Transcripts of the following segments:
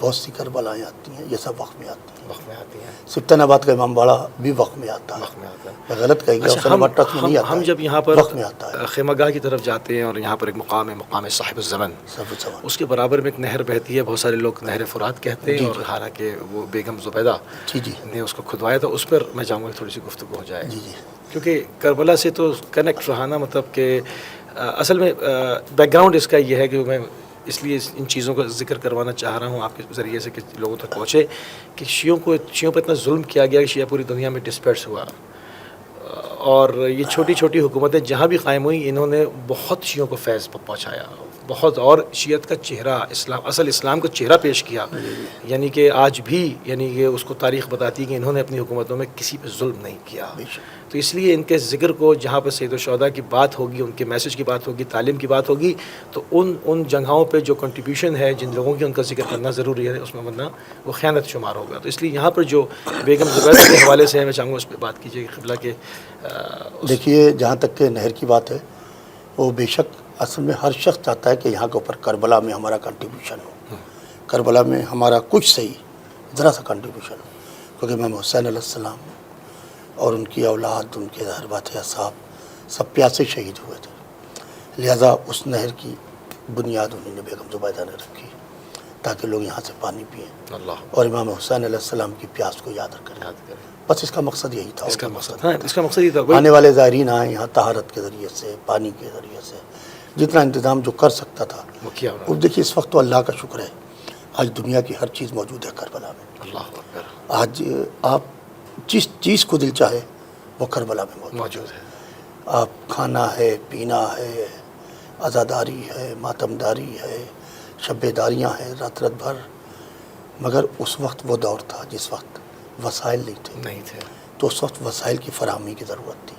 بہت سی کربلائیں آتی ہیں، یہ سب وقت میں آتی ہیں. وقت میں آتی ہیں. سبطن آباد کا امام باڑہ بھی وقت میں آتا ہے. وقت میں آتا ہے. میں غلط کہہ گیا، حسین آباد ٹرسٹ میں نہیں آتا ہم ہے، جب یہاں پر وقت میں آتا ہے. خیمہ گاہ کی طرف جاتے ہیں اور یہاں پر ایک مقام ہے، مقام صاحب الزمن، سب سوال. اس کے برابر میں ایک نہر بہتی ہے، بہت سارے لوگ نہر فرات کہتے ہیں، اور حالانکہ وہ بیگم زبیدہ جی جی نے اس کو کھدوایا تھا. اس پر میں چاہوں گا کہ تھوڑی سی گفتگو ہو جائے، جی جی. کیونکہ کربلا سے تو کنیکٹ رہانا، مطلب کہ اصل میں بیک گراؤنڈ اس کا یہ ہے کہ میں اس لیے ان چیزوں کا ذکر کروانا چاہ رہا ہوں آپ کے ذریعے سے کہ لوگوں تک پہنچے کہ شیعوں پر اتنا ظلم کیا گیا کہ شیعہ پوری دنیا میں ڈسپیرس ہوا، اور یہ چھوٹی چھوٹی حکومتیں جہاں بھی قائم ہوئیں انہوں نے بہت شیعوں کو فیض پہنچایا بہت، اور شیعت کا چہرہ اسلام کا چہرہ پیش کیا. یعنی کہ آج بھی یعنی کہ اس کو تاریخ بتاتی ہے کہ انہوں نے اپنی حکومتوں میں کسی پہ ظلم نہیں کیا. تو اس لیے ان کے ذکر کو جہاں پہ سید الشہداء کی بات ہوگی، ان کے میسج کی بات ہوگی، تعلیم کی بات ہوگی، تو ان جگہوں پہ جو کنٹریبیوشن ہے جن لوگوں کی ان کا ذکر کرنا ضروری ہے اس میں ورنہ وہ خیانت شمار ہوگا. تو اس لیے یہاں پر جو بیگم زبیدہ کے حوالے سے ہے میں چاہوں گا اس پہ بات کیجیے کہ قبلہ کے. دیکھیے جہاں تک کہ نہر کی بات ہے، وہ بے شک اصل میں ہر شخص چاہتا ہے کہ یہاں کے اوپر کربلا میں ہمارا کنٹریبیوشن ہو، کربلا میں ہمارا کچھ صحیح ذرا سا کنٹریبیوشن ہو، کیونکہ امام حسین علیہ السلام اور ان کی اولاد، ان کے ظاہر بات ہے اصحاب، سب پیاسے شہید ہوئے تھے. لہذا اس نہر کی بنیاد انہوں نے بیگم زبیدہ نے رکھی تاکہ لوگ یہاں سے پانی پئیں اللہ اور امام حسین علیہ السلام کی پیاس کو یاد کریں. بس اس کا مقصد یہی تھا. اس کا مقصد یہ تھا آنے والے زائرین آئیں یہاں طہارت کے ذریعے سے، پانی کے ذریعے سے، جتنا انتظام جو کر سکتا تھا وہ کیا. اور دیکھیے اس وقت تو اللہ کا شکر ہے، آج دنیا کی ہر چیز موجود ہے کربلا میں. اللہ اکبر. آج آپ جس چیز کو دل چاہے وہ کربلا میں موجود ہے. آپ کھانا ہے، پینا ہے، عزاداری ہے، ماتمداری ہے، شب داریاں ہیں رات رات بھر. مگر اس وقت وہ دور تھا جس وقت وسائل نہیں تھے، تو اس وقت وسائل کی فراہمی کی ضرورت تھی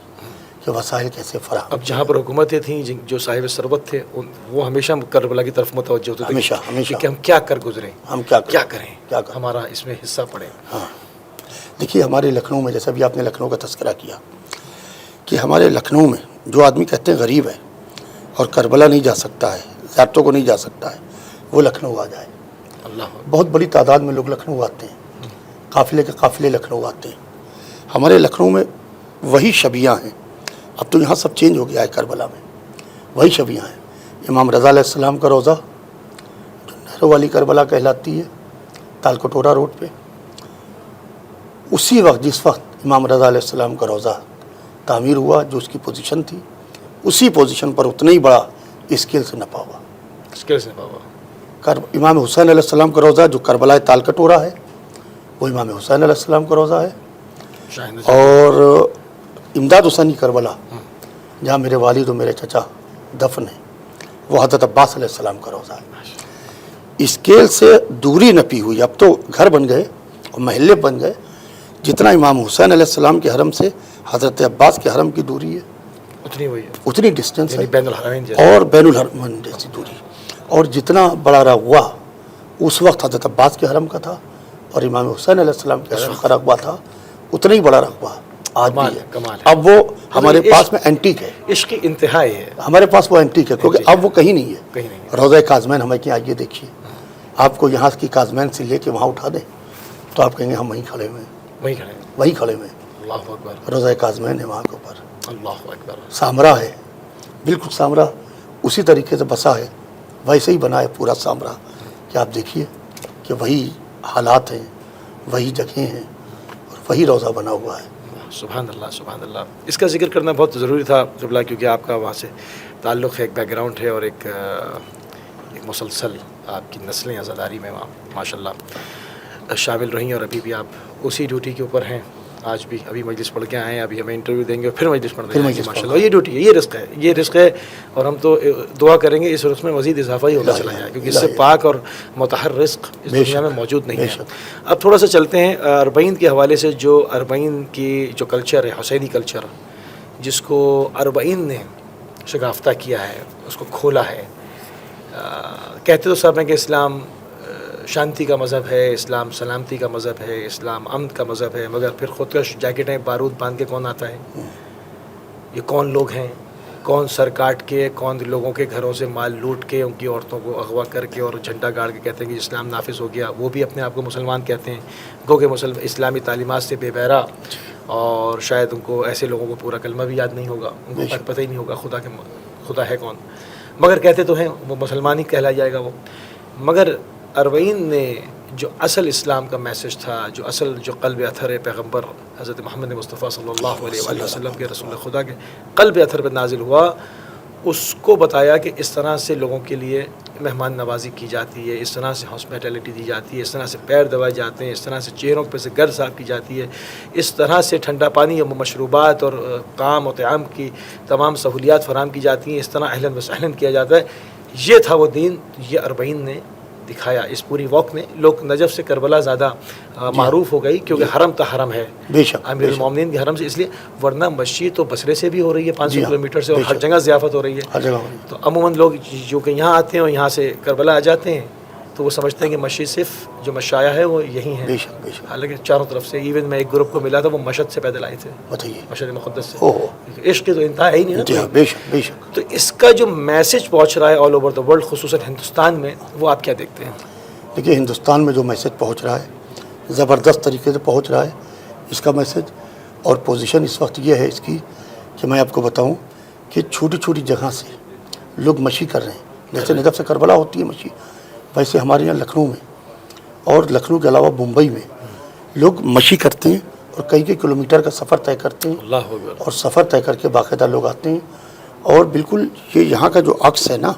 کہ وسائل کیسے فراہم. اب جہاں پر حکومتیں تھیں جو صاحب ثروت تھے وہ ہمیشہ کربلا کی طرف متوجہ ہوتے تھے، ہمیشہ کہ ہم کیا کر گزریں، ہم کیا کریں، ہمارا اس میں حصہ پڑے. ہاں دیکھیے ہمارے لکھنؤ میں، جیسا بھی آپ نے لکھنؤ کا تذکرہ کیا، کہ ہمارے لکھنؤ میں جو آدمی کہتے ہیں غریب ہے اور کربلا نہیں جا سکتا ہے، زیارتوں کو نہیں جا سکتا ہے، وہ لکھنؤ آ جائے. اللہ بہت بڑی تعداد میں لوگ لکھنؤ آتے ہیں، قافلے کے قافلے لکھنؤ آتے ہیں. ہمارے لکھنؤ میں وہی شبیہ ہیں، اب تو یہاں سب چینج ہو گیا ہے، کربلا میں وہی شبیہ ہیں. امام رضا علیہ السلام کا روضہ جو نہرو والی کربلا کہلاتی ہے، تالکٹورا روڈ پہ، اسی وقت جس وقت امام رضا علیہ السلام کا روضہ تعمیر ہوا، جو اس کی پوزیشن تھی، اسی پوزیشن پر اتنا ہی بڑا اسکیل سے نپا ہوا. امام حسین علیہ السلام کا روضہ جو کربلا تالکٹورا ہے، وہ امام حسین علیہ السلام کا روضہ ہے. اور امداد حسینی کربلا جہاں میرے والد و میرے چچا دفن ہیں، وہ حضرت عباس علیہ السلام کا روضہ ہے. اسکیل سے دوری نپی ہوئی. اب تو گھر بن گئے اور محلے بن گئے، جتنا امام حسین علیہ السلام کے حرم سے حضرت عباس کے حرم کی دوری ہے اتنی ڈسٹینس ہے، اور بین الحرمین جیسی دوری. اور جتنا بڑا رقبہ اس وقت حضرت عباس کے حرم کا تھا اور امام حسین علیہ السلام کے حرم کا رقبہ تھا، اتنا ہی بڑا رقبہ آج بھی ہے. اب وہ ہمارے پاس میں اینٹیک ہے، عشق انتہائی ہے ہمارے پاس وہ اینٹیک ہے، کیونکہ اب وہ کہیں نہیں ہے. روضہ کاظمین ہمیں کیا آئیے دیکھیے، آپ کو یہاں کی کاظمین سے لے کے وہاں اٹھا دیں تو آپ کہیں گے ہم وہیں کھڑے ہوئے ہیں، وہیں کھڑے ہوئے ہیں. اللہ اکبر. روضہ کاظمین ہے وہاں کے اوپر. اللہ اکبر. سامرا ہے، بالکل سامرا اسی طریقے سے بسا ہے، ویسے ہی بنا ہے پورا سامرا کہ آپ دیکھیے کہ وہی حالات ہیں، وہی جگہیں ہیں اور وہی روضہ بنا ہوا ہے. سبحان اللہ سبحان اللہ. اس کا ذکر کرنا بہت ضروری تھا قبلہ، کیونکہ آپ کا وہاں سے تعلق ہے، ایک بیک گراؤنڈ ہے اور ایک مسلسل آپ کی نسلیں عزاداری میں وہاں ماشاء اللہ شامل رہیں، اور ابھی بھی آپ اسی ڈیوٹی کے اوپر ہیں. آج بھی ابھی مجلس پڑھ کے آئے ہیں، ابھی ہمیں انٹرویو دیں گے اور پھر مجلس پڑھ دیں گے ماشاء اللہ. یہ ڈیوٹی ہے، یہ رزق ہے، اور ہم تو دعا کریں گے اس رزق میں مزید اضافہ ہی ہوتا چلا جائے، کیونکہ اس سے پاک اور مطہر رزق اس دنیا میں موجود نہیں ہے. اب تھوڑا سا چلتے ہیں اربعین کے حوالے سے. جو اربعین کی جو کلچر ہے، حسینی کلچر، جس کو اربعین نے شگافتہ کیا ہے، اس کو کھولا ہے. کہتے تو سب ہیں کہ اسلام شانتی کا مذہب ہے، اسلام سلامتی کا مذہب ہے، اسلام امن کا مذہب ہے، مگر پھر خودکش جیکٹیں بارود باندھ کے کون آتا ہے؟ یہ کون لوگ ہیں؟ کون سر کاٹ کے، کون لوگوں کے گھروں سے مال لوٹ کے ان کی عورتوں کو اغوا کر کے اور جھنڈا گاڑ کے کہتے ہیں کہ اسلام نافذ ہو گیا، وہ بھی اپنے آپ کو مسلمان کہتے ہیں، گو کہ اسلامی تعلیمات سے بے بہرا، اور شاید ان کو ایسے لوگوں کو پورا کلمہ بھی یاد نہیں ہوگا، ان کو پتہ ہی نہیں ہوگا خدا ہے کون، مگر کہتے تو ہیں وہ مسلمان ہی کہلا جائے گا وہ۔ مگر اربعین نے جو اصل اسلام کا میسج تھا، جو قلب اطہر پیغمبر حضرت محمد مصطفیٰ صلی اللہ علیہ وآلہ وسلم کے رسول خدا کے قلب اطہر پر نازل ہوا، اس کو بتایا کہ اس طرح سے لوگوں کے لیے مہمان نوازی کی جاتی ہے، اس طرح سے ہاسپٹیلٹی دی جاتی ہے، اس طرح سے پیر دبائے جاتے ہیں، اس طرح سے چہروں پہ سے گرد صاف کی جاتی ہے، اس طرح سے ٹھنڈا پانی اور مشروبات اور طعام و طعام کی تمام سہولیات فراہم کی جاتی ہیں، اس طرح اہلاً و سہلاً کیا جاتا ہے۔ یہ تھا وہ دین، یہ اربعین نے دکھایا۔ اس پوری واک میں لوگ نجف سے کربلا زیادہ معروف ہو گئی کیونکہ حرم تا حرم ہے، بے شک امیر المومنین کے حرم سے، اس لیے ورنہ مسجد تو بصرے سے بھی ہو رہی ہے 500 کلومیٹر سے، اور بے ہر شک، جگہ ضیافت ہو رہی ہے۔ ہر جگہ ہو رہی تو عموماً لوگ جو کہ یہاں آتے ہیں اور یہاں سے کربلا آ جاتے ہیں تو وہ سمجھتے ہیں کہ مسجد صرف جو مشایا ہے وہ یہی بے ہے، شک بے شک۔ حالانکہ چاروں طرف سے، ایون میں ایک گروپ کو ملا تھا وہ مشہد سے پیدل آئے تھے، بتائیے، مشہد مقدس سے، اوہ عشق کی تو انتہا ہے ہی نہیں جی نا۔ ہاں، بے شک بے شک۔ تو اس کا جو میسج پہنچ رہا ہے آل اوور دا ورلڈ، خصوصاً ہندوستان میں، وہ آپ کیا دیکھتے ہیں؟ دیکھیے ہندوستان میں جو میسج پہنچ رہا ہے زبردست طریقے سے پہنچ رہا ہے اس کا میسج، اور پوزیشن اس وقت یہ ہے اس کی کہ میں آپ کو بتاؤں کہ چھوٹی چھوٹی جگہ سے لوگ مشی کر رہے ہیں، جیسے نجف سے کربلا ہوتی ہے مشی، ویسے ہمارے یہاں لکھنؤ میں اور لکھنؤ کے علاوہ ممبئی میں لوگ مشی کرتے ہیں اور کئی کلومیٹر کا سفر طے کرتے ہیں، اللہ اکبر۔ اور سفر طے کر کے باقاعدہ لوگ آتے ہیں، اور بالکل یہ یہاں کا جو عکس ہے نا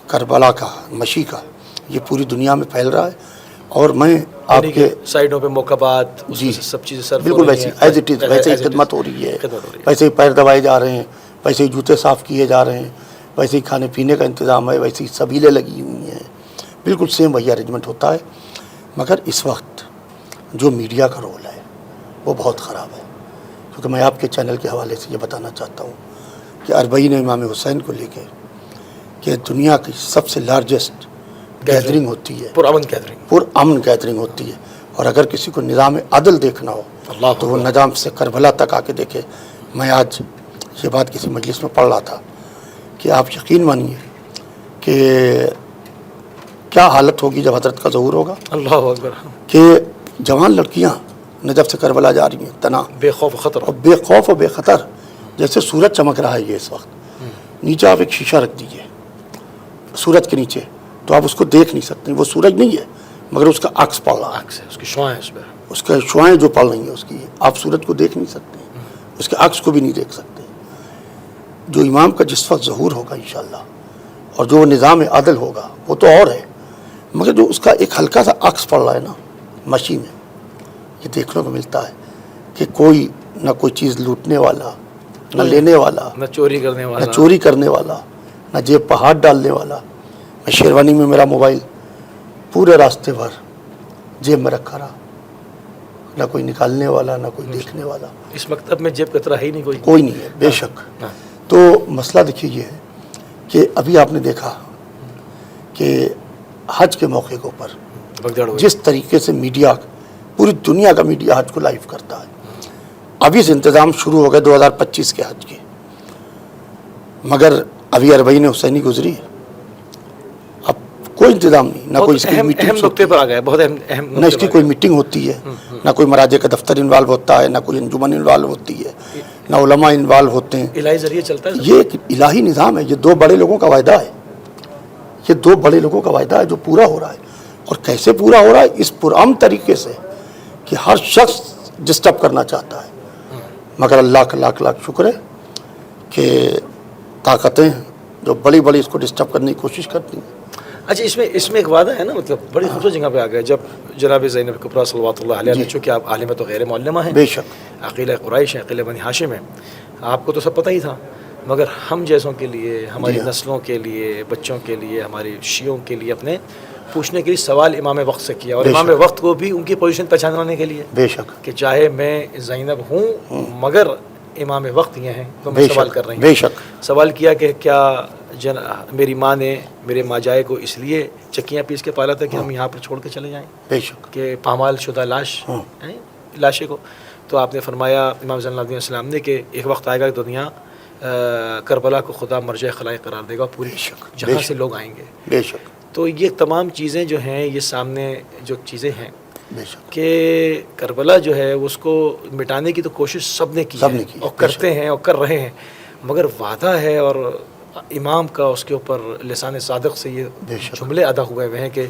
کربلا کا، مشی کا، یہ پوری دنیا میں پھیل رہا ہے۔ اور میں آپ کے سائڈوں پہ موقعات، اس جی میں سے سب چیزیں سرو بالکل ویسے ایز اٹ از، ویسے ہی خدمت ہو رہی ہے، ویسے ہی پیر دبائے جا رہے ہیں، ویسے ہی جوتے صاف کیے جا رہے ہیں، ویسے ہی کھانے پینے کا انتظام ہے، ویسے ہی سبیلیں لگی ہوئی ہیں، بالکل سیم وہی ارینجمنٹ ہوتا ہے۔ مگر اس وقت جو میڈیا کا رول ہے وہ بہت خراب ہے، کیونکہ میں آپ کے چینل کے حوالے سے یہ بتانا چاہتا ہوں کہ اربعین امام حسین کو لے کے کہ دنیا کی سب سے لارجسٹ گیدرنگ ہوتی ہے، پرامن گیدرنگ ہوتی ہے، اور اگر کسی کو نظام عدل دیکھنا ہو تو وہ نظام سے کربلا تک آ کے دیکھے۔ میں آج یہ بات کسی مجلس میں پڑھ رہا تھا کہ آپ یقین مانیے کہ کیا حالت ہوگی جب حضرت کا ظہور ہوگا، اللہ اکبر، کہ جوان لڑکیاں نجف سے کربلا جا رہی ہیں تنا بے خوف و خطر، اور بے خوف و بے خطر، جیسے سورج چمک رہا ہے یہ اس وقت، نیچے آپ ایک شیشہ رکھ دیجئے سورج کے نیچے تو آپ اس کو دیکھ نہیں سکتے، وہ سورج نہیں ہے مگر اس کا عکس پڑ رہا ہے، اس کی شعاعیں اس پہ، اس کے شعاعیں جو پڑ رہی ہیں اس کی، آپ سورج کو دیکھ نہیں سکتے، اس کے عکس کو بھی نہیں دیکھ سکتے۔ جو امام کا جس وقت ظہور ہوگا انشاءاللہ، اور جو نظام عدل ہوگا وہ تو اور ہے، مگر جو اس کا ایک ہلکا سا عکس پڑ رہا ہے نا مشی میں، یہ دیکھنے کو ملتا ہے کہ کوئی نہ کوئی چیز لوٹنے والا، نہ لینے والا، نہ چوری کرنے نہ والا، چوری کرنے والا، نہ جیب پہ ہاتھ ڈالنے والا۔ میں شیروانی میں میرا موبائل پورے راستے بھر جیب میں رکھا رہا، نہ کوئی نکالنے والا، نہ کوئی دیکھنے والا، اس مکتب میں جیب کترا ہے ہی نہیں کوئی نہیں ہے بے شک۔ تو مسئلہ دیکھیے یہ ہے کہ ابھی آپ نے دیکھا کہ حج کے موقع کے اوپر جس طریقے سے میڈیا، پوری دنیا کا میڈیا حج کو لائیو کرتا ہے، ابھی سے انتظام شروع ہو گئے 2025 کے حج کے، مگر ابھی اربعین حسینی گزری، اب کوئی انتظام نہیں، نہ کوئی اس کی میٹنگ نقطے پر آ گئے، بہت اہم، نہ اس کی کوئی میٹنگ ہوتی ہے، نہ کوئی مراجع کا دفتر انوالو ہوتا ہے، نہ کوئی انجمن انوالو ہوتی ہے، نہ علماء انوالو ہوتے ہیں۔ الہی ذریعے چلتا ہے، یہ ایک الہی نظام ہے، یہ دو بڑے لوگوں کا وعدہ ہے، یہ دو بڑے لوگوں کا وعدہ ہے جو پورا ہو رہا ہے، اور کیسے پورا ہو رہا ہے؟ اس پرامن طریقے سے کہ ہر شخص ڈسٹرب کرنا چاہتا ہے، مگر اللہ کا لاکھ لاکھ شکر ہے کہ طاقتیں جو بڑی بڑی اس کو ڈسٹرب کرنے کی کوشش کرتی ہیں۔ اچھا، اس میں ایک وعدہ ہے نا، مطلب بڑی خوبصورت جگہ پہ آ گئے جب جناب زینب کبریٰ صلوات اللہ علیہ نے، چونکہ آپ عالمہ تو غیر معلمہ ہیں، بے شک عقیلہ قریش ہیں، عقیلہ بنی ہاشم ہیں، آپ کو تو سب پتہ ہی تھا، مگر ہم جیسوں کے لیے، ہماری نسلوں کے لیے، بچوں کے لیے، ہماری شیعوں کے لیے اپنے پوچھنے کے لیے سوال امام وقت سے کیا، اور امام وقت کو بھی ان کی پوزیشن پہچاننے کے لیے، بے شک، کہ چاہے میں زینب ہوں مگر امام وقت یہ ہیں، تو میں سوال کر رہی ہوں، بے شک سوال کیا کہ کیا میری ماں نے میرے ماجائے کو اس لیے چکیاں پیس کے پالا تھا کہ ہم یہاں پر چھوڑ کے چلے جائیں، بے شک، کہ پامال شدہ لاشے کو؟ تو آپ نے فرمایا امام زین العابدین السلام نے کہ ایک وقت آئے گا کہ دنیا کربلا کو خدا مرجع خلائق قرار دے گا، پوری جہاں سے لوگ آئیں گے. بے شک تو یہ تمام چیزیں جو ہیں، یہ سامنے جو چیزیں ہیں بے شک کہ کربلا جو ہے اس کو مٹانے کی تو کوشش سب نے کی ہے اور کرتے ہیں اور کر رہے ہیں، مگر وعدہ ہے اور امام کا اس کے اوپر لسان صادق سے یہ جملے ادا ہوئے ہیں کہ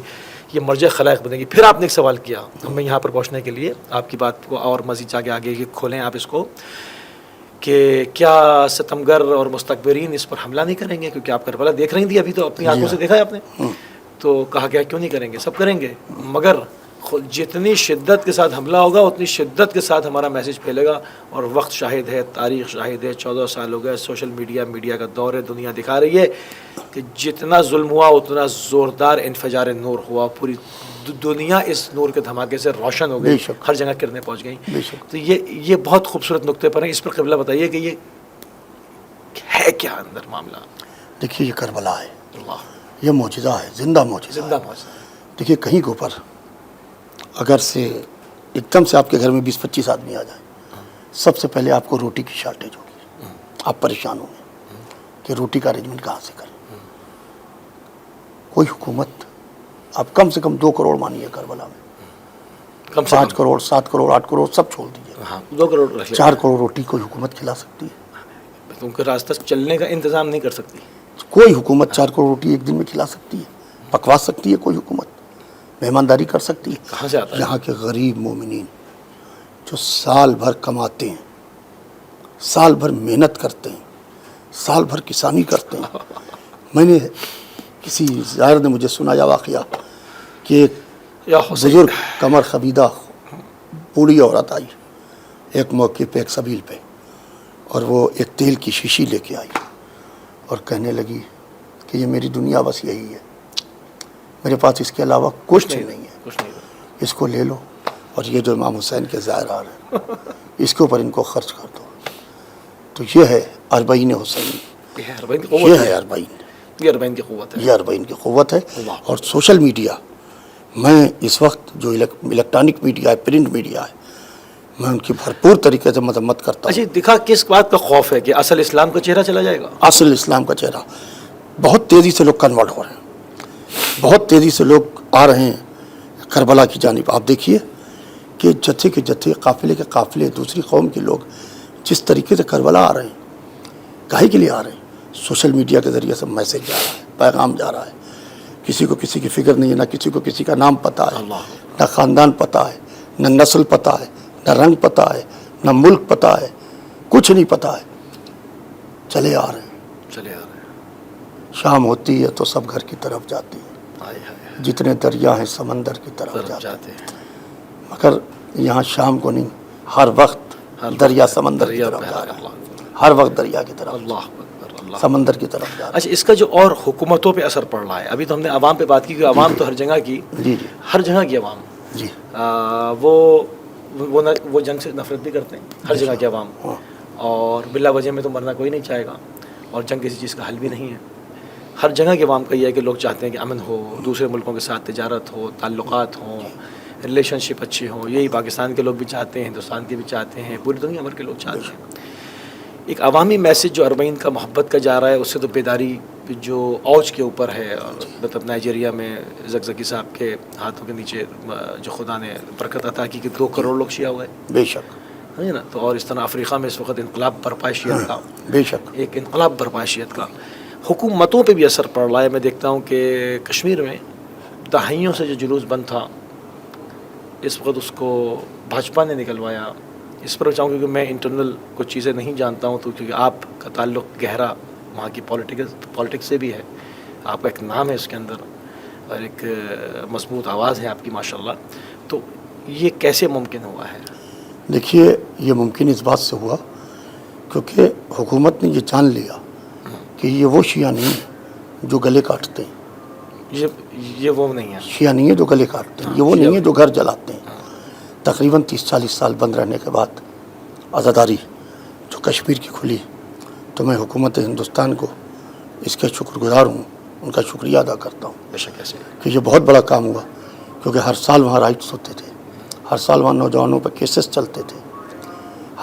یہ مرجع خلائق بنے گی. پھر آپ نے ایک سوال کیا، ہمیں یہاں پر پہنچنے کے لیے آپ کی بات کو اور مزید جا کے آگے کھولیں آپ اس کو، کہ کیا ستمگر اور مستکبرین اس پر حملہ نہیں کریں گے؟ کیونکہ آپ کربلا دیکھ رہی تھی، ابھی تو اپنی آنکھوں سے دیکھا ہے آپ نے. تو کہا گیا کیوں نہیں کریں گے، سب کریں گے، مگر جتنی شدت کے ساتھ حملہ ہوگا اتنی شدت کے ساتھ ہمارا میسج پھیلے گا. اور وقت شاہد ہے، تاریخ شاہد ہے، 14 سال ہو گئے، سوشل میڈیا کا دور ہے، دنیا دکھا رہی ہے کہ جتنا ظلم ہوا اتنا زوردار انفجار نور ہوا، پوری دنیا اس نور کے دھماکے سے روشن ہو گئی، ہر جگہ کرنیں پہنچ گئیں. تو یہ بہت خوبصورت نقطے پر ہیں، اس پر قبلہ بتائیے کہ یہ ہے کیا اندر معاملہ. دیکھیے یہ کربلا ہے، اللہ، یہ معجزہ ہے، زندہ معجزہ. زندہ معجزہ. دیکھیے کہیں کے اوپر اگر سے ایک دم سے آپ کے گھر میں 20-25 آدمی آ جائیں، سب سے پہلے آپ کو روٹی کی شارٹیج ہوگی، آپ پریشان ہوں گے کہ روٹی کا ارینجمنٹ کہاں سے کریں. کوئی حکومت، آپ کم سے کم 2 کروڑ مانیے کربلا میں، 5 کروڑ 7 کروڑ 8 کروڑ سب چھوڑ دیجیے، 2 کروڑ 4 کروڑ روٹی کوئی حکومت کھلا سکتی ہے؟ تم کو راستہ چلنے کا انتظام نہیں کر سکتی. کوئی حکومت 4 کروڑ روٹی ایک دن میں کھلا سکتی ہے؟ پکوا سکتی ہے کوئی حکومت؟ مہمانداری کر سکتی ہے؟ کہاں سے آتا ہے؟ یہاں کے غریب مومنین جو سال بھر کماتے ہیں، سال بھر محنت کرتے ہیں، سال بھر کسانی کرتے ہیں. میں نے کسی زائر نے مجھے سنایا واقعہ کہ ایک بزرگ کمر خبیدہ بوڑھی عورت آئی ایک موقع پہ، ایک سبیل پہ، اور وہ ایک تیل کی شیشی لے کے آئی اور کہنے لگی کہ یہ میری دنیا بس یہی ہے، میرے پاس اس کے علاوہ کچھ نہیں ہے، اس کو لے لو اور یہ جو امام حسین کے زائر آ رہے ہیں اس کے اوپر ان کو خرچ کر دو. تو یہ ہے اربعین حسینی، یہ ہے اربعین، یہ اربعین کی قوت ہے، یہ اربعین کی قوت ہے. اور سوشل میڈیا، میں اس وقت جو الیکٹرانک میڈیا ہے، پرنٹ میڈیا ہے، میں ان کی بھرپور طریقے سے مذمت کرتا ہوں. اچھا دکھا کس بات کا خوف ہے کہ اصل اسلام کا چہرہ چلا جائے گا؟ اصل اسلام کا چہرہ بہت تیزی سے لوگ کنورٹ ہو رہے ہیں، بہت تیزی سے لوگ آ رہے ہیں کربلا کی جانب. آپ دیکھیے کہ جتھے کے جتھے، قافلے کے قافلے، دوسری قوم کے لوگ جس طریقے سے کربلا آ رہے ہیں، کاہے کے لیے آ رہے ہیں؟ سوشل میڈیا کے ذریعے سے میسج جا رہا ہے، پیغام جا رہا ہے. کسی کو کسی کی فکر نہیں ہے، نہ کسی کو کسی کا نام پتہ ہے، نہ خاندان پتہ ہے، نہ نسل پتہ ہے، نہ رنگ پتہ ہے، نہ ملک پتہ ہے، کچھ نہیں پتہ ہے. چلے آ رہے ہیں، چلے آ رہے ہیں. شام ہوتی ہے تو سب گھر کی طرف جاتے ہیں، جتنے دریا ہیں سمندر کی طرف جاتے ہیں. مگر یہاں شام کو نہیں، ہر وقت دریا سمندر کی طرف جا رہا ہے، ہر وقت دریا کی طرف، سمندر کی طرف جا رہا ہے. اچھا اس کا جو اور حکومتوں پہ اثر پڑ رہا ہے، ابھی تو ہم نے عوام پہ بات کی کہ عوام تو ہر جگہ کی، ہر جگہ کی عوام، جی وہ جنگ سے نفرت بھی کرتے ہیں، ہر جگہ کے عوام، اور بلا وجہ میں تو مرنا کوئی نہیں چاہے گا، اور جنگ کسی چیز کا حل بھی نہیں ہے. ہر جگہ کے عوام کا یہ ہے کہ لوگ چاہتے ہیں کہ امن ہو، دوسرے ملکوں کے ساتھ تجارت ہو، تعلقات ہوں، ریلیشن شپ اچھی ہوں. یہی پاکستان کے لوگ بھی چاہتے ہیں، ہندوستان کے بھی چاہتے ہیں، پوری دنیا بھر کے لوگ چاہتے ہیں. ایک عوامی میسج جو اربعین کا محبت کا جا رہا ہے، اس سے تو بیداری جو اوج کے اوپر ہے. اور مطلب نائجیریا میں زکزکی صاحب کے ہاتھوں کے نیچے جو خدا نے برکت عطا کی کہ 2 کروڑ لوگ شیعہ ہوئے، بے شک ہے نا. تو اور اس طرح افریقہ میں اس وقت انقلاب برپا شیعت کا، بے شک ایک انقلاب برپا شیعت کا. حکومتوں پہ بھی اثر پڑ رہا ہے. میں دیکھتا ہوں کہ کشمیر میں دہائیوں سے جو جلوس بند تھا، اس وقت اس کو بھاجپا نے نکلوایا. اس پر چاہوں کہ میں انٹرنل کچھ چیزیں نہیں جانتا ہوں، تو کیونکہ آپ کا تعلق گہرا وہاں کی پولیٹکس سے بھی ہے، آپ کا ایک نام ہے اس کے اندر اور ایک مضبوط آواز ہے آپ کی ماشاءاللہ. تو یہ کیسے ممکن ہوا ہے؟ دیکھیے یہ ممکن اس بات سے ہوا کیونکہ حکومت نے یہ جان لیا کہ یہ وہ شیعہ نہیں ہیں جو گلے کاٹتے ہیں، یہ وہ نہیں ہے شیعہ نہیں ہے جو گلے کاٹتے ہیں، یہ وہ نہیں ہے جو گھر جلاتے ہیں. تقریباً 30-40 سال بند رہنے کے بعد آزاداری جو کشمیر کی کھلی، تو میں حکومت ہندوستان کو اس کے شکر گزار ہوں، ان کا شکریہ ادا کرتا ہوں. بے شک ایسے کہ یہ بہت بڑا کام ہوا، کیونکہ ہر سال وہاں رائٹس ہوتے تھے، ہر سال وہاں نوجوانوں پہ کیسز چلتے تھے،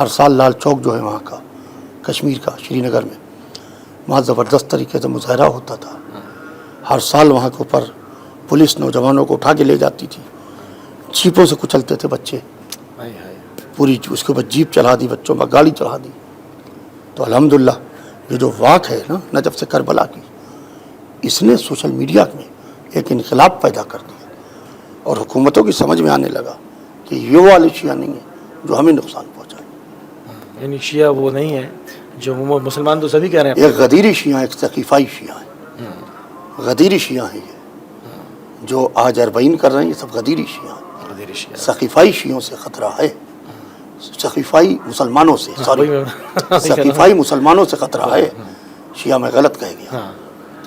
ہر سال لال چوک جو ہے وہاں کا کشمیر کا شری نگر میں، وہاں زبردست طریقے سے مظاہرہ ہوتا تھا. ہر سال وہاں کے اوپر پولیس نوجوانوں کو اٹھا کے لے جاتی تھی، جیپوں سے کچلتے تھے بچے، پوری اس کے اوپر جیپ چڑھا دی، بچوں پر گاڑی چڑھا دی. تو الحمدللہ یہ جو واقع ہے نا نجف سے کربلا کی، اس نے سوشل میڈیا میں ایک انقلاب پیدا کر دیا اور حکومتوں کی سمجھ میں آنے لگا کہ یہ والی شیعہ نہیں ہے جو ہمیں نقصان پہنچائے. یعنی شیعہ وہ نہیں ہے جو مسلمان تو سبھی کہہ رہے ہیں. ایک غدیری شیعہ، ایک ثقیفائی شیعہ ہے. غدیری شیعہ ہیں یہ جو آج اربعین کر رہے ہیں، یہ سب غدیری شیعہ ہیں. ثقیفائی شیعوں سے خطرہ ہے، ثقیفائی مسلمانوں سے، ثقیفائی مسلمانوں سے خطرہ ہے. شیعہ میں غلط کہہ گیا،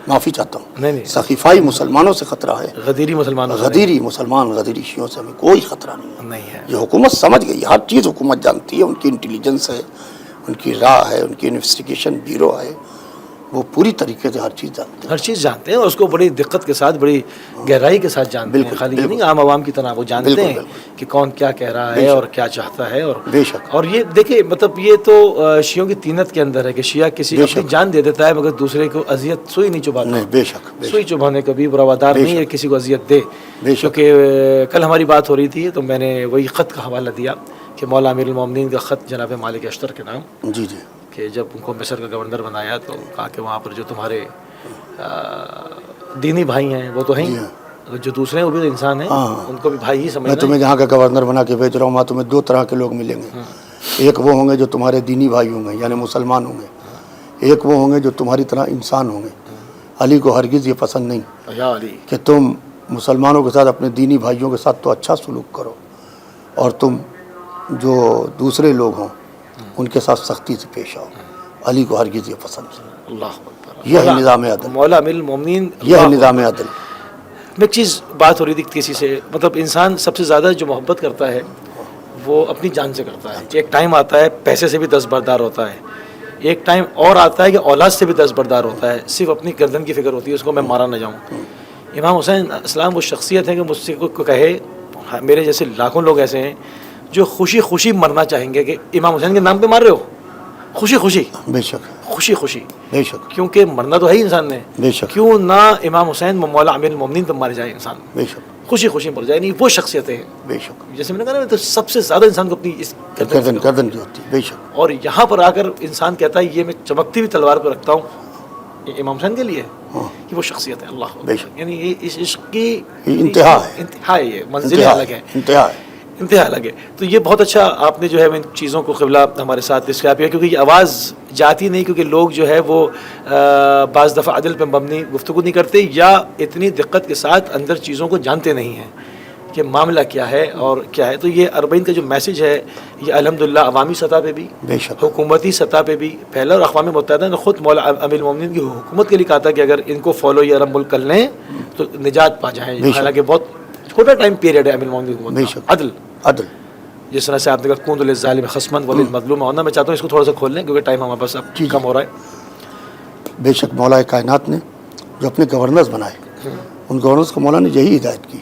معافی چاہتا ہوں. ثقیفائی مسلمانوں سے خطرہ ہے، غدیری مسلمانوں، غدیری مسلمان، غدیری شیعوں سے ہمیں کوئی خطرہ نہیں ہے. یہ حکومت سمجھ گئی، ہر چیز حکومت جانتی ہے، ان کی انٹیلیجنس ہے، ان کی راہ ہے، ان کی انویسٹیگیشن بیورو ہے، وہ پوری طریقے سے ہر چیز جانتے ہیں. ہر چیز جانتے ہیں اور اس کو بڑی دقت کے ساتھ، بڑی گہرائی کے ساتھ جانتے ہیں. خالی یہ نہیں عام عوام کی طرح، وہ جانتے ہیں کہ کون کیا کہہ رہا ہے اور کیا چاہتا ہے. اور بے شک. اور یہ دیکھیں، مطلب یہ تو شیعوں کی طینت کے اندر ہے کہ شیعہ کسی اپنی جان دے دیتا ہے مگر دوسرے کو اذیت سوئی نہیں چبھاتا. بے شک. سوئی چبھانے کا بھی روادار نہیں ہے کسی کو اذیت دے. کیونکہ کل ہماری بات ہو رہی تھی تو میں نے وہی خط کا حوالہ دیا کہ مولا امیر المومنین کا خط جناب مالک اشتر کے نام، جی جی، کہ جب ان کو مصر کا گورنر بنایا تو کہا کہ وہاں پر جو تمہارے دینی بھائی ہیں وہ تو ہیں، جو دوسرے ہیں وہ بھی تو انسان ہیں، ان کو بھی بھائی ہی سمجھنا. میں تمہیں جہاں کا گورنر بنا کے بھیج رہا ہوں، وہاں تمہیں دو طرح کے لوگ ملیں گے. ایک وہ ہوں گے جو تمہارے دینی بھائی ہوں گے یعنی مسلمان ہوں گے، ایک وہ ہوں گے جو تمہاری طرح انسان ہوں گے. علی کو ہرگز یہ پسند نہیں کہ تم مسلمانوں کے ساتھ، اپنے دینی بھائیوں کے ساتھ تو اچھا سلوک کرو، اور تم جو دوسرے لوگ ہوں ان کے ساتھ سختی سے پیش آؤ. علی کو ہرگز یہ پسند نہیں. اللہ یہ ہے نظام عدل، مولا امیر المومنین. یہ ہے نظام عدل. میں ایک چیز بات ہو رہی تھی کسی سے، مطلب انسان سب سے زیادہ جو محبت کرتا ہے وہ اپنی جان سے کرتا ہے. ایک ٹائم آتا ہے پیسے سے بھی دستبردار ہوتا ہے، ایک ٹائم اور آتا ہے کہ اولاد سے بھی دستبردار ہوتا ہے، صرف اپنی گردن کی فکر ہوتی ہے اس کو میں مارا نہ جاؤں. امام حسین اسلام وہ شخصیت ہے کہ مجھ سے کو کہے، میرے جیسے لاکھوں لوگ ایسے ہیں جو خوشی خوشی مرنا چاہیں گے کہ امام حسین کے نام پہ مار رہے ہو، خوشی خوشی. بے شک. خوشی خوشی. بے شک. کیونکہ مرنا تو ہے ہی انسان نے. بے شک. کیوں نہ امام حسین مولا امیر المومنین پہ مر جائے انسان. بے شک. خوشی خوشی مر جائے. نہیں وہ شخصیت ہے. بے شک. جیسے میں نے کہا نا تو سب سے زیادہ انسان کو اپنی اس گردن کی ہوتی ہے. بے شک. اور یہاں پر آ کر انسان کہتا ہے یہ میں چمکتی ہوئی تلوار پہ رکھتا ہوں امام حسین کے لیے، کہ وہ شخصیت ہے. اللہ بے شک. یعنی یہ اس عشق کی انتہا ہے. انتہا ہے، یہ منزل الگ ہے، انتہا ہے، انتہا الگ ہے. تو یہ بہت اچھا آپ نے جو ہے ان چیزوں کو قبلہ ہمارے ساتھ ڈسکرائب کیا، کیونکہ یہ آواز جاتی نہیں، کیونکہ لوگ جو ہے وہ بعض دفعہ عدل پہ مبنی گفتگو نہیں کرتے یا اتنی دقت کے ساتھ اندر چیزوں کو جانتے نہیں ہیں کہ معاملہ کیا ہے اور کیا ہے. تو یہ اربعین کا جو میسج ہے یہ الحمدللہ عوامی سطح پہ بھی، بے شک، حکومتی سطح پہ بھی. پہلا اور اقوام متحدہ نے خود مولا امیر المومنین کی حکومت کے لیے کہا تھا کہ اگر ان کو فالو یہ عرب ملک کر لیں تو نجات پا جائیں. حالانکہ بہت چھوٹا ٹائم پیریڈ ہے امیر المومنین کی حکومت کا. عدل جس طرح سے آپ نے کہا کون للظالم خصما وللمظلوم ہونا، میں چاہتا ہوں اس کو تھوڑا سا کھول لیں کیونکہ ٹائم ہمارے پاس اب کم ہو رہا ہے. بے شک مولا کائنات نے جو اپنے گورنرز بنائے، ان گورنرز کو مولا نے یہی ہدایت کی،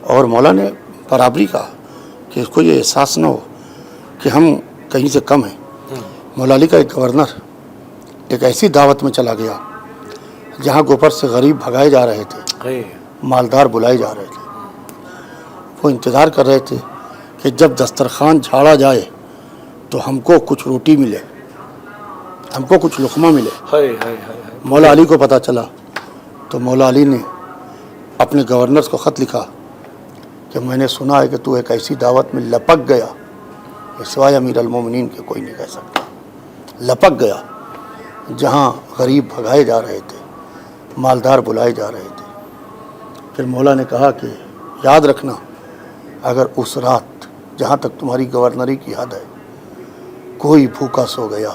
اور مولا نے برابری کہا کہ اس کو یہ احساس نہ ہو کہ ہم کہیں سے کم ہیں. مولا علی کا ایک گورنر ایک ایسی دعوت میں چلا گیا جہاں گوپر سے غریب بھگائے جا رہے تھے، مالدار بلائے جا رہے تھے. وہ انتظار کر رہے تھے کہ جب دسترخوان جھاڑا جائے تو ہم کو کچھ روٹی ملے، ہم کو کچھ لقمہ ملے. مولا علی کو پتہ چلا تو مولا علی نے اپنے گورنرز کو خط لکھا کہ میں نے سنا ہے کہ تو ایک ایسی دعوت میں لپک گیا کہ سوائے امیر المومنین کے کوئی نہیں کہہ سکتا. لپک گیا جہاں غریب بھگائے جا رہے تھے، مالدار بلائے جا رہے تھے. پھر مولا نے کہا کہ یاد رکھنا اگر اس رات جہاں تک تمہاری گورنری کی حد ہے کوئی بھوکا سو گیا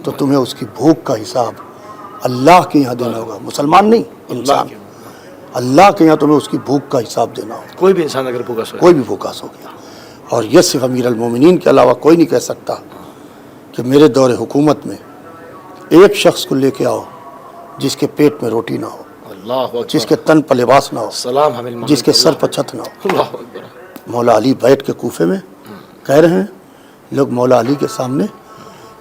تو تمہیں اس کی بھوک کا حساب اللہ کے یہاں دینا ہوگا. مسلمان نہیں، انسان. اللہ کے یہاں تمہیں اس کی بھوک کا حساب دینا ہوگا. کوئی بھی انسان اگر بھوکا سو، کوئی بھی بھوکا سو گیا. اور یہ صرف امیر المومنین کے علاوہ کوئی نہیں کہہ سکتا کہ میرے دور حکومت میں ایک شخص کو لے کے آؤ جس کے پیٹ میں روٹی نہ ہو، جس کے تن پر لباس نہ ہو، جس کے سر پر چھت نہ ہو. مولا علی بیٹھ کے کوفے میں کہہ رہے ہیں، لوگ مولا علی کے سامنے